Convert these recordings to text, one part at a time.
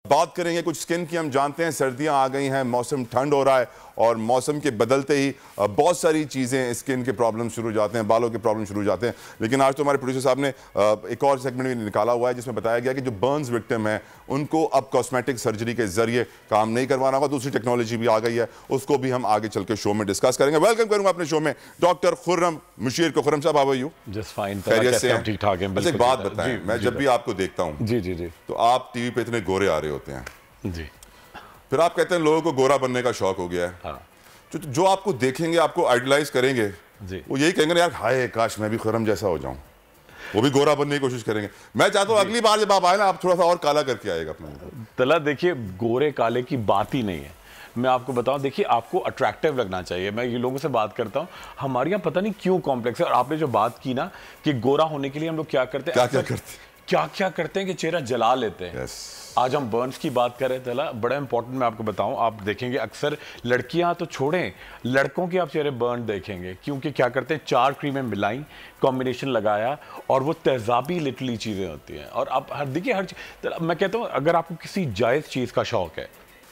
बात करेंगे कुछ स्किन की। हम जानते हैं सर्दियां आ गई हैं, मौसम ठंड हो रहा है और मौसम के बदलते ही बहुत सारी चीज़ें, स्किन के प्रॉब्लम शुरू हो जाते हैं, बालों के प्रॉब्लम शुरू हो जाते हैं। लेकिन आज तो हमारे प्रोड्यूसर साहब ने एक और सेगमेंट भी निकाला हुआ है जिसमें बताया गया कि जो बर्न्स विक्टिम है उनको अब कॉस्मेटिक सर्जरी के जरिए काम नहीं करवाना होगा। दूसरी टेक्नोलॉजी भी आ गई है, उसको भी हम आगे चल के शो में डिस्कस करेंगे। वेलकम करूंगा अपने शो में डॉक्टर खुर्रम मुशीर को। खुर्रम साहब, how are you? Just fine, खैरियत से हैं? ठीक ठाक है। अच्छा, एक बात बताएं, मैं जब भी आपको देखता हूं जी जी जी तो आप टीवी पे इतने गोरे आ रहे होते हैं, जी, फिर आप कहते हैं लोगों को गोरा बनने का शौक हो गया है। हाँ जो आपको देखेंगे, आपको आइडलाइज करेंगे, जी, वो यही कहेंगे यार हाय काश मैं भी खुर्रम जैसा हो जाऊं, वो भी गोरा बनने की कोशिश करेंगे। मैं चाहता हूं अगली बार जब आप आए ना, आप थोड़ा सा और काला करके आएगा अपना। तला देखिए, गोरे काले की बात ही नहीं है। मैं आपको बताऊं, देखिए आपको अट्रैक्टिव लगना चाहिए। मैं ये लोगों से बात करता हूं, हमारे यहाँ पता नहीं क्यों कॉम्प्लेक्स है। और आपने जो बात की ना कि गोरा होने के लिए हम लोग क्या करते हैं, क्या करते हैं कि चेहरा जला लेते हैं। आज हम बर्न्स की बात कर रहे थे, बड़ा इंपॉर्टेंट। मैं आपको बताऊं, आप देखेंगे अक्सर लड़कियां तो छोड़ें, लड़कों के आप चेहरे बर्न देखेंगे, क्योंकि क्या करते हैं, 4 क्रीमें मिलाई, कॉम्बिनेशन लगाया, और वो तेजाबी लिटली चीज़ें होती हैं। और आप देखिए हर चीज़, मैं कहता हूँ अगर आपको किसी जायज़ चीज़ का शौक है,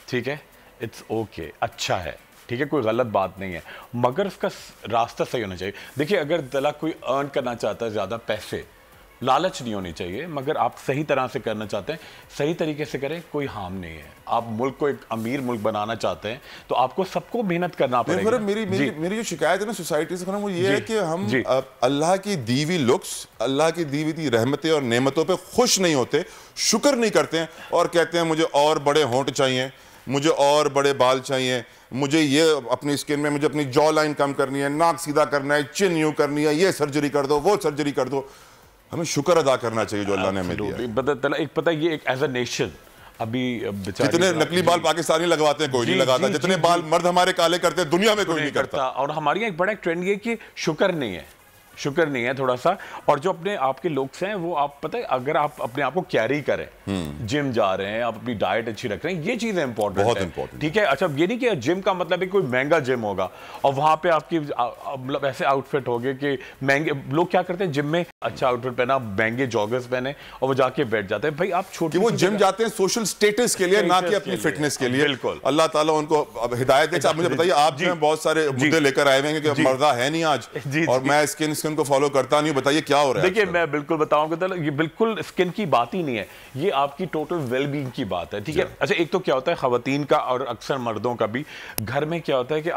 ठीक है, इट्स ओके, अच्छा है, ठीक है, कोई गलत बात नहीं है, मगर उसका रास्ता सही होना चाहिए। देखिए अगर तला कोई अर्न करना चाहता है ज़्यादा पैसे, लालच नहीं होनी चाहिए, मगर आप सही तरह से करना चाहते हैं, सही तरीके से करें, कोई हार्म नहीं है। आप मुल्क को एक अमीर मुल्क बनाना चाहते हैं तो आपको सबको मेहनत करना पड़ेगा। मेरी जो शिकायत है ना सोसाइटी से, वो ये है कि हम अल्लाह की दी हुई लुक्स, अल्लाह की दी हुई रहमतें और नेमतों पे खुश नहीं होते, शुक्र नहीं करते हैं और कहते हैं मुझे और बड़े होंठ चाहिए, मुझे और बड़े बाल चाहिए, मुझे ये अपनी स्किन में मुझे अपनी जॉ लाइन कम करनी है, नाक सीधा करना है, चिन यूं करनी है, ये सर्जरी कर दो, वो सर्जरी कर दो। हमें शुक्र अदा करना चाहिए जो अल्लाह ने हमें दिया। एक पता ये एक एज अ नेशन अभी जितने नकली बाल पाकिस्तानी लगवाते हैं कोई नहीं लगाता, जितने बाल मर्द हमारे काले करते हैं दुनिया में कोई नहीं करता। और हमारे यहाँ एक बड़ा ट्रेंड ये कि शुक्र नहीं है थोड़ा सा। और जो अपने आपके लोग हैं वो, आप पता है, अगर आप अपने आप को कैरी करें, जिम जा रहे हैं, आप अपनी डाइट अच्छी रख रहे हैं, ये चीजें इंपॉर्टेंट, बहुत इंपॉर्टेंट, ठीक है। अच्छा, ये नहीं कि जिम का मतलब है कोई महंगा जिम होगा और वहां पे आपकी मतलब ऐसे आउटफिट होंगे कि महंगे। लोग क्या करते हैं, जिम में अच्छा आउटफिट पहना, महंगे जॉगर्स पहने और वो जाके बैठ जाते हैं। भाई आप छोटे, वो जिम जाते हैं सोशल स्टेटस के लिए, ना कि अपनी फिटनेस के लिए। बिल्कुल, अल्लाह ताला उनको हिदायत दे। आप मुझे बताइए, आप जो बहुत सारे मुद्दे लेकर आए हैं कि मर्दा है नहीं आज, और मैं स्किन को फॉलो करता नहीं, बताइए क्या हो रहा है? देखिए मैं बिल्कुल बताऊंगा, तो ये बिल्कुल स्किन की बात ही नहीं है, ये आपकी टोटल वेलबींग की बात है, ठीक है। अच्छा, एक तो क्या होता है खवातीन का और अक्सर मर्दों का भी, घर में क्या होता है कि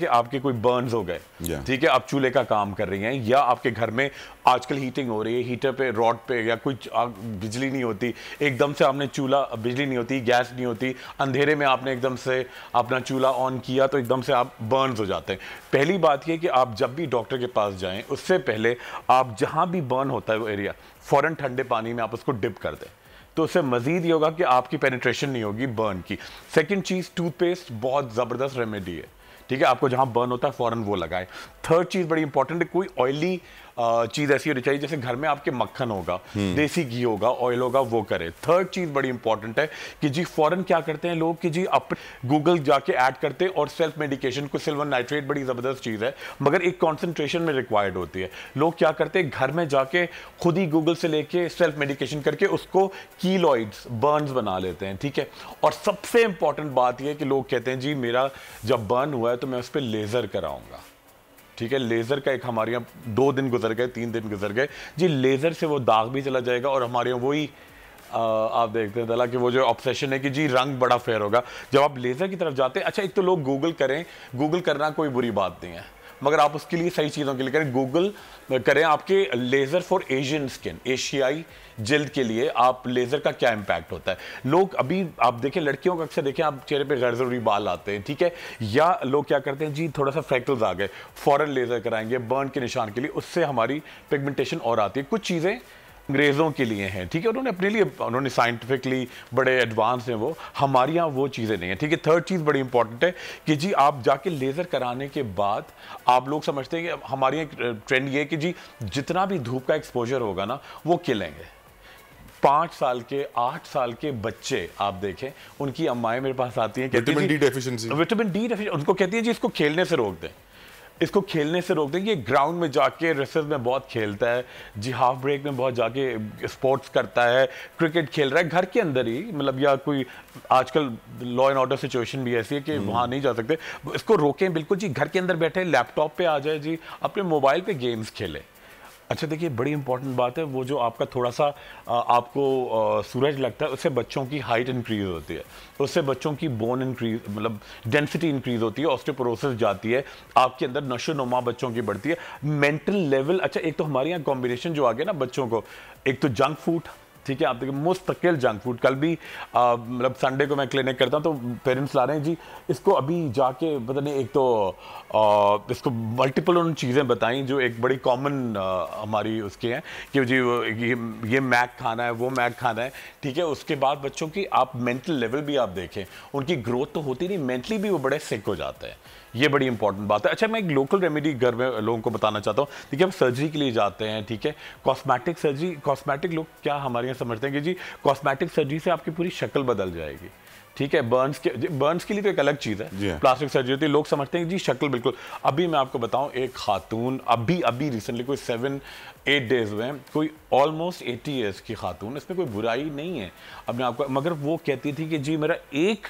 आपके कोई बर्न्स हो गए, ठीक है, आप चूल्हे का काम कर रही हैं, या आपके घर में आजकल हीटिंग हो रही है, हीटर पे, रॉड पे, या कुछ बिजली नहीं होती, एकदम से आपने चूल्हा, बिजली नहीं होती, गैस नहीं होती, अंधेरे में आपने एकदम से अपना चूल्हा ऑन किया तो एकदम से आप बर्न्स हो जाते हैं। पहली बात यह कि आप जब भी डॉक्टर के पास जाएं, उससे पहले आप जहां भी बर्न होता है वो एरिया, फौरन ठंडे पानी में आप उसको डिप कर दें, तो उससे मजीद ये होगा कि आपकी पेनिट्रेशन नहीं होगी बर्न की। सेकंड चीज, टूथपेस्ट बहुत जबरदस्त रेमेडी है, ठीक है, आपको जहां बर्न होता है फौरन वो लगाए। थर्ड चीज बड़ी इंपॉर्टेंट है, कोई ऑयली चीज ऐसी होनी चाहिए, जैसे घर में आपके मक्खन होगा, देसी घी होगा, ऑयल होगा, वो करे। थर्ड चीज बड़ी इंपॉर्टेंट है कि जी फौरन क्या करते हैं लोग कि जी अपने गूगल जाके ऐड करते हैं, और सेल्फ मेडिकेशन को, सिल्वर नाइट्रेट बड़ी जबरदस्त चीज है मगर एक कॉन्सेंट्रेशन में रिक्वायर्ड होती है। लोग क्या करते हैं, घर में जाके खुद ही गूगल से लेके सेल्फ मेडिकेशन करके उसको कीलॉइड्स, बर्न्स बना लेते हैं, ठीक है। और सबसे इंपॉर्टेंट बात यह है कि लोग कहते हैं जी मेरा जब बर्न हुआ है तो मैं उस पर लेजर कराऊंगा, ठीक है। लेजर का एक हमारे यहाँ 2 दिन गुजर गए, 3 दिन गुजर गए जी, लेजर से वो दाग भी चला जाएगा, और हमारे यहाँ वही आप देखते हैं कि वो जो ऑब्सेशन है कि जी रंग बड़ा फेयर होगा जब आप लेजर की तरफ जाते हैं। अच्छा, एक तो लोग गूगल करें, गूगल करना कोई बुरी बात नहीं है, मगर आप उसके लिए सही चीज़ों के लिए करें। गूगल करें आपके लेज़र फॉर एशियन स्किन, एशियाई जल्द के लिए आप लेज़र का क्या इम्पैक्ट होता है। लोग अभी आप देखें, लड़कियों का अक्सर देखें आप चेहरे पे गैर ज़रूरी बाल आते हैं, ठीक है, या लोग क्या करते हैं जी थोड़ा सा फ्रैक्टल्स आ गए, फ़ौरन लेज़र कराएंगे बर्न के निशान के लिए, उससे हमारी पिगमेंटेशन और आती है। कुछ चीज़ें अंग्रेज़ों के लिए हैं, ठीक है, उन्होंने अपने लिए, उन्होंने साइंटिफिकली बड़े एडवांस हैं वो, हमारे यहाँ वो चीज़ें नहीं है, ठीक है। थर्ड चीज़ बड़ी इंपॉर्टेंट है कि जी आप जाके लेज़र कराने के बाद आप लोग समझते हैं कि हमारे यहाँ ट्रेंड ये है कि जी जितना भी धूप का एक्सपोजर होगा ना वो खिलेंगे। 5 साल के 8 साल के बच्चे आप देखें, उनकी अम्माएं मेरे पास आती हैं, विटामिन डी डेफिशिएंसी, उनको कहती है जी इसको खेलने से रोक दें। इसको खेलने से रोक दें। ये ग्राउंड में जाके रेसेस में बहुत खेलता है जी, हाफ ब्रेक में बहुत जाके स्पोर्ट्स करता है, क्रिकेट खेल रहा है घर के अंदर ही, मतलब या कोई आजकल लॉ एंड ऑर्डर सिचुएशन भी ऐसी है कि वहाँ नहीं जा सकते, इसको रोकें बिल्कुल जी। घर के अंदर बैठे लैपटॉप पे आ जाए जी, अपने मोबाइल पे गेम्स खेले। अच्छा देखिए, बड़ी इंपॉर्टेंट बात है, वो जो आपका थोड़ा सा आपको सूरज लगता है, उससे बच्चों की हाइट इंक्रीज होती है, उससे बच्चों की बोन इंक्रीज, मतलब डेंसिटी इंक्रीज होती है, ऑस्टियोपोरोसिस जाती है, आपके अंदर नशोनुमा बच्चों की बढ़ती है, मेंटल लेवल। अच्छा एक तो हमारे यहाँ कॉम्बिनेशन जो आ गया ना बच्चों को, एक तो जंक फूड, ठीक है, आप देखिए मुस्तकिल जंक फूड। कल भी मतलब संडे को मैं क्लिनिक करता हूँ तो पेरेंट्स ला रहे हैं जी, इसको अभी जाके पता नहीं, एक तो इसको मल्टीपल उन चीज़ें बताई जो एक बड़ी कॉमन हमारी उसकी हैं कि जी ये मैक खाना है, वो मैक खाना है, ठीक है। उसके बाद बच्चों की आप मेंटल लेवल भी आप देखें, उनकी ग्रोथ तो होती नहीं, मेंटली भी वो बड़े सिक हो जाते हैं। ये बड़ी इंपॉर्टेंट बात है। अच्छा मैं एक लोकल रेमेडी घर में लोगों को बताना चाहता हूँ। ठीक है, हम सर्जरी के लिए जाते हैं, ठीक है, कॉस्मेटिक सर्जरी, कॉस्मेटिक लोग क्या हमारे यहाँ समझते हैं कि जी कॉस्मेटिक सर्जरी से आपकी पूरी शक्ल बदल जाएगी, ठीक है। बर्न्स के लिए तो एक अलग चीज़ है, प्लास्टिक सर्जरी होती है, लोग समझते हैं जी शक्ल बिल्कुल। अभी मैं आपको बताऊं, एक खातून अभी रिसेंटली कोई 7-8 डेज हुए हैं, कोई ऑलमोस्ट 80 ईयर्स की खातून, इसमें कोई बुराई नहीं है अपने आप को, मगर वो कहती थी कि जी मेरा एक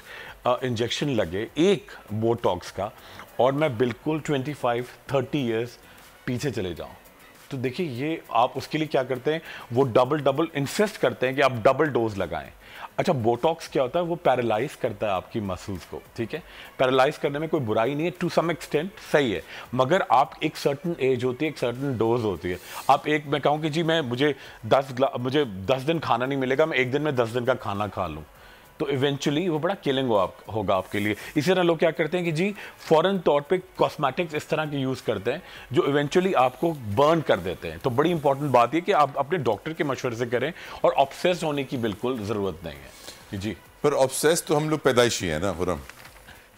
इंजेक्शन लगे, एक बोटॉक्स का, और मैं बिल्कुल 25-30 ईयर्स पीछे चले जाऊं। तो देखिए ये आप उसके लिए क्या करते हैं, वो डबल इंसिस्ट करते हैं कि आप डबल डोज लगाएं। अच्छा बोटॉक्स क्या होता है, वो पैरालाइज करता है आपकी मसल्स को, ठीक है। पैरालाइज करने में कोई बुराई नहीं है, टू सम एक्सटेंट सही है, मगर आप एक सर्टन एज होती है, एक सर्टन डोज होती है। आप मैं कहूँ कि जी मुझे 10 दिन खाना नहीं मिलेगा, मैं एक दिन में 10 दिन का खाना खा लूँ, तो इवेंचुअली वो बड़ा किलिंग होगा आपके लिए। इसी तरह लोग क्या करते हैं कि जी फॉरेन तौर पे कॉस्मेटिक्स इस तरह के यूज़ करते हैं जो इवेंचुअली आपको बर्न कर देते हैं। तो बड़ी इंपॉर्टेंट बात ये कि आप अपने डॉक्टर के मशवरे से करें, और ऑब्सेस्ड होने की बिल्कुल ज़रूरत नहीं है जी। पर ऑब्सेस्ड तो हम लोग पैदाइशी हैं ना खुरम,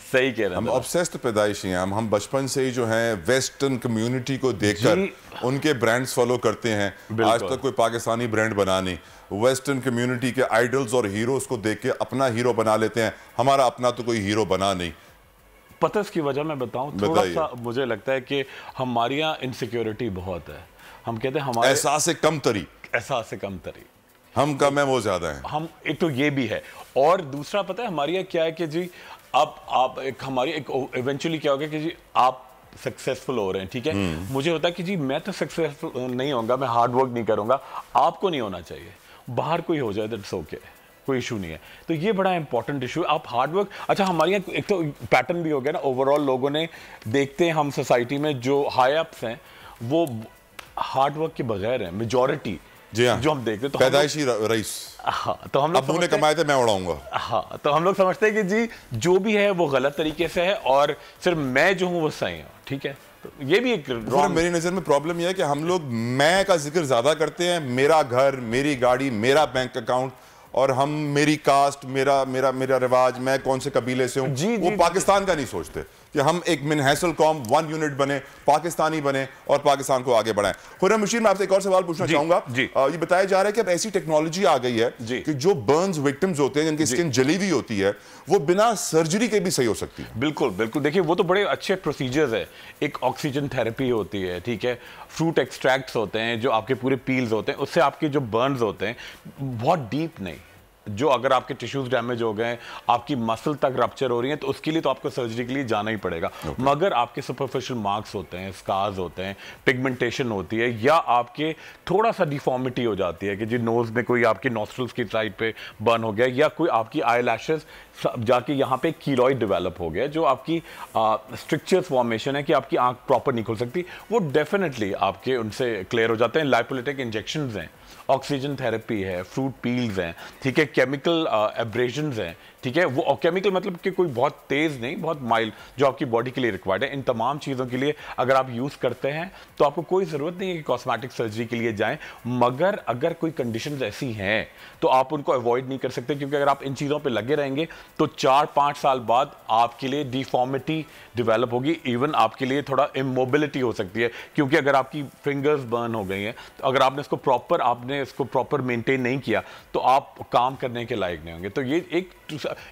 सही कह रहे हैं हम ऑब्सेस्ड तो पैदाइशी हैं, हम बचपन से ही जो है वेस्टर्न कम्युनिटी को देखकर उनके ब्रांड्स फॉलो करते हैं। आज तक कोई पाकिस्तानी ब्रांड बना नहीं, वेस्टर्न कम्युनिटी के आइडल्स और हीरोज को देख के अपना हीरो बना लेते हैं, हमारा अपना तो कोई हीरो बना नहीं। पता इसकी वजह मैं बताऊं, थोड़ा सा मुझे लगता है कि हमारे यहाँ इनसिक्योरिटी बहुत है। हम कहते हैं हमारे एहसास से कम तरी, हम कम है वो ज्यादा है। हम एक तो ये भी है, और दूसरा पता है हमारे यहाँ क्या है कि जी अब आप हमारी इवेंचुअली क्या होगा कि जी आप सक्सेसफुल हो रहे हैं, ठीक है, मुझे होता है कि जी मैं तो सक्सेसफुल नहीं होऊंगा, मैं हार्ड वर्क नहीं करूंगा, आपको नहीं होना चाहिए, बाहर कोई हो जाए दैट्स ओके, कोई इशू नहीं है। तो ये बड़ा इंपॉर्टेंट इशू है, आप हार्ड वर्क। अच्छा हमारे यहाँ एक तो पैटर्न भी हो गया ना, ओवरऑल लोगों ने देखते हैं हम सोसाइटी में जो हाई अप्स हैं वो हार्ड वर्क के बगैर हैं, मेजॉरिटी जी हाँ, जो हम देखते हैं, तो पैदाइशी रईस। हाँ, तो हम लोग ने कमाए थे मैं उड़ाऊंगा। हाँ, तो हम लोग समझते हैं कि जी जो भी है वो गलत तरीके से है और सिर्फ मैं जो हूँ वो सही हूँ, ठीक है। तो ये भी एक मेरी नजर में प्रॉब्लम यह है कि हम लोग मैं का जिक्र ज्यादा करते हैं, मेरा घर, मेरी गाड़ी, मेरा बैंक अकाउंट, और हम मेरी कास्ट, मेरा मेरा मेरा रिवाज, मैं कौन से कबीले से हूँ, वो पाकिस्तान का नहीं सोचते कि हम एक मिनहसल कौम, 1 यूनिट बने, पाकिस्तानी बने और पाकिस्तान को आगे बढ़ाएं। खुर्रम बशीर, मैं आपसे एक और सवाल पूछना चाहूंगा। ये बताया जा रहा है कि अब ऐसी टेक्नोलॉजी आ गई है कि जो बर्न्स विक्टिम्स होते हैं, जिनकी स्किन जली हुई होती है, वो बिना सर्जरी के भी सही हो सकती है। बिल्कुल बिल्कुल, देखिए वो तो बड़े अच्छे प्रोसीजर्स है। एक ऑक्सीजन थेरेपी होती है, ठीक है, फ्रूट एक्सट्रैक्ट्स होते हैं जो आपके पूरे पील्स होते हैं, उससे आपके जो बर्न्स होते हैं बहुत डीप नहीं, जो अगर आपके टिश्यूज डैमेज हो गए, आपकी मसल तक रप्चर हो रही है, तो उसके लिए तो आपको सर्जरी के लिए जाना ही पड़ेगा। मगर आपके सुपरफिशियल मार्क्स होते हैं, स्कार्स होते हैं, पिगमेंटेशन होती है, या आपके थोड़ा सा डिफॉर्मिटी हो जाती है कि जी नोज में कोई आपकी नॉस्ट्रल्स की साइड पे बर्न हो गया, या कोई आपकी आई लैशेस जाके यहाँ पे कीलॉइड डेवलप हो गया, जो आपकी स्ट्रिक्चर्स फॉर्मेशन है कि आपकी आंख प्रॉपर नहीं खुल सकती, वो डेफिनेटली आपके उनसे क्लियर हो जाते हैं। लाइपोलिटिक इंजेक्शंस हैं, ऑक्सीजन थेरेपी है, फ्रूट पील्स हैं, ठीक है, केमिकल एब्रेजन्स हैं, ठीक है, वो केमिकल मतलब कि कोई बहुत तेज नहीं, बहुत माइल्ड, जो आपकी बॉडी के लिए रिक्वायर्ड है। इन तमाम चीज़ों के लिए अगर आप यूज़ करते हैं तो आपको कोई ज़रूरत नहीं है कि कॉस्मेटिक सर्जरी के लिए जाएं, मगर अगर कोई कंडीशंस ऐसी हैं तो आप उनको अवॉइड नहीं कर सकते, क्योंकि अगर आप इन चीज़ों पे लगे रहेंगे तो 4-5 साल बाद आपके लिए डिफॉर्मिटी डेवलप होगी, इवन आपके लिए थोड़ा इमोबिलिटी हो सकती है, क्योंकि अगर आपकी फिंगर्स बर्न हो गई हैं, तो अगर आपने इसको प्रॉपर आप आपने इसको प्रॉपर मेंटेन नहीं किया तो आप काम करने के लायक नहीं होंगे। तो ये एक,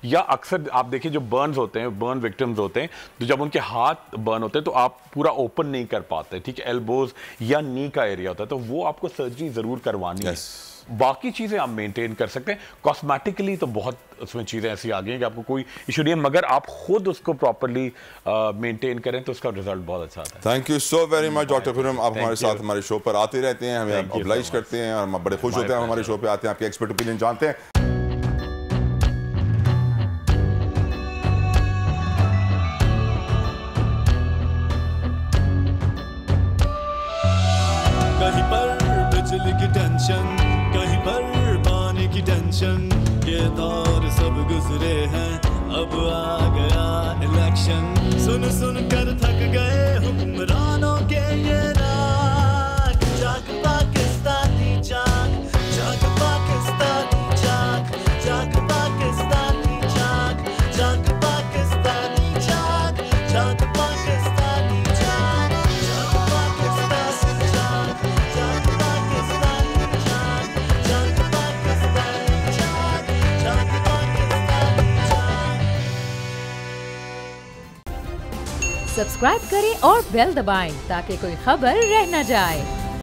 या अक्सर आप देखिए जो बर्न्स होते हैं, बर्न विक्टिम्स होते हैं, तो जब उनके हाथ बर्न होते हैं तो आप पूरा ओपन नहीं कर पाते, ठीक है, एल्बोज या नी का एरिया होता है, तो वो आपको सर्जरी जरूर करवानी है। बाकी चीजें आप मेंटेन कर सकते हैं। कॉस्मेटिकली तो बहुत उसमें चीजें ऐसी आ गई हैं कि आपको कोई इशू नहीं है, मगर आप खुद उसको प्रॉपर्ली मेंटेन करें तो उसका रिजल्ट बहुत अच्छा आता है। Thank you so very much doctor Khurram, आप हमारे साथ हमारे शो पर आते रहते हैं, हमें ऑब्लाइज करते हैं और हम बड़े खुश होते हैं हमारे शो पे आते हैं, आपके एक्सपर्ट ओपिनियन जानते हैं। कहीं पर बिजली की टेंशन, कहीं पर पानी की टेंशन, ये दौर सब गुजरे हैं, अब आ गया इलेक्शन। सुन सुन कर थक गए हुक्मरानों के ये राग, जाग पाकिस्तानी जाग, जाग पाकिस्तानी जाग, जाग पाकिस्तानी जाग, जाग पाकिस्तानी जाग, जाग पाकिस्तानी जाग, जाग पाकिस्तानी जाग, जाग पाकिस्तानी जाग, जाग पाकिस्तानी जाग, जाग पाकिस्तानी जाग। सब्सक्राइब करें और बेल दबाएं ताकि कोई खबर रह न जाए।